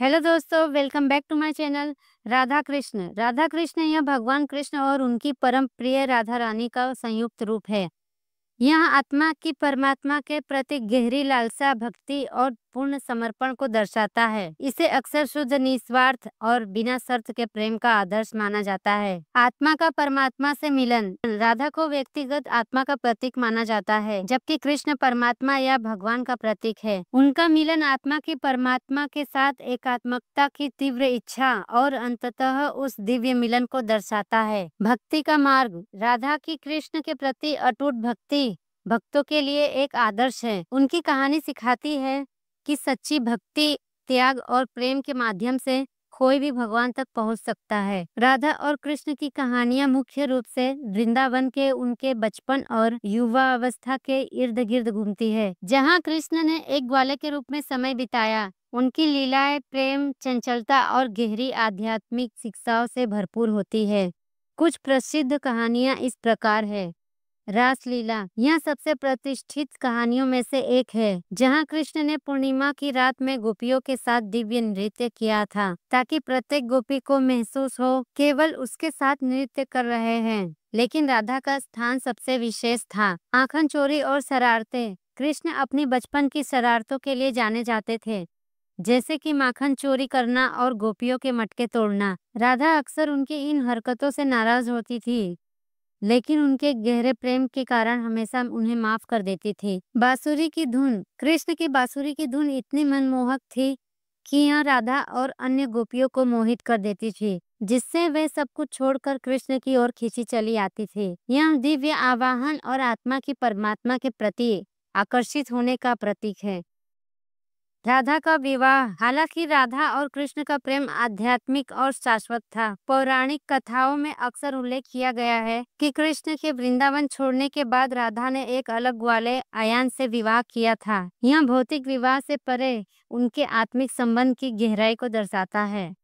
Hello दोस्तों, welcome back to my channel. Radha Krishna. Radha Krishna यह भगवान कृष्ण और उनकी परम प्रिय राधा रानी का संयुक्त रूप है। यह आत्मा की परमात्मा के प्रति गहरी लालसा, भक्ति और पूर्ण समर्पण को दर्शाता है। इसे अक्सर शुद्ध, निस्वार्थ और बिना शर्त के प्रेम का आदर्श माना जाता है। आत्मा का परमात्मा से मिलन। राधा को व्यक्तिगत आत्मा का प्रतीक माना जाता है, जबकि कृष्ण परमात्मा या भगवान का प्रतीक है। उनका मिलन आत्मा की परमात्मा के साथ एकात्मकता की तीव्र इच्छा और अंततः उस दिव्य मिलन को दर्शाता है। भक्ति का मार्ग। राधा की कृष्ण के प्रति अटूट भक्ति भक्तों के लिए एक आदर्श है। उनकी कहानी सिखाती है कि सच्ची भक्ति, त्याग और प्रेम के माध्यम से कोई भी भगवान तक पहुंच सकता है। राधा और कृष्ण की कहानियां मुख्य रूप से वृंदावन के उनके बचपन और युवा अवस्था के इर्द गिर्द घूमती है, जहां कृष्ण ने एक ग्वाले के रूप में समय बिताया। उनकी लीलाएं प्रेम, चंचलता और गहरी आध्यात्मिक शिक्षाओं से भरपूर होती है। कुछ प्रसिद्ध कहानियां इस प्रकार है। रासलीला। यह सबसे प्रतिष्ठित कहानियों में से एक है, जहां कृष्ण ने पूर्णिमा की रात में गोपियों के साथ दिव्य नृत्य किया था, ताकि प्रत्येक गोपी को महसूस हो केवल उसके साथ नृत्य कर रहे हैं। लेकिन राधा का स्थान सबसे विशेष था। माखन चोरी और शरारतें। कृष्ण अपनी बचपन की शरारतों के लिए जाने जाते थे, जैसे कि माखन चोरी करना और गोपियों के मटके तोड़ना। राधा अक्सर उनकी इन हरकतों से नाराज होती थी, लेकिन उनके गहरे प्रेम के कारण हमेशा उन्हें माफ कर देती थी। बांसुरी की धुन। कृष्ण की बांसुरी की धुन इतनी मनमोहक थी कि यह राधा और अन्य गोपियों को मोहित कर देती थी, जिससे वे सब कुछ छोड़कर कृष्ण की ओर खींची चली आती थी। यह दिव्य आवाहन और आत्मा की परमात्मा के प्रति आकर्षित होने का प्रतीक है। राधा का विवाह। हालांकि राधा और कृष्ण का प्रेम आध्यात्मिक और शाश्वत था। पौराणिक कथाओं में अक्सर उल्लेख किया गया है कि कृष्ण के वृंदावन छोड़ने के बाद राधा ने एक अलग ग्वाले आयान से विवाह किया था। यह भौतिक विवाह से परे उनके आत्मिक संबंध की गहराई को दर्शाता है।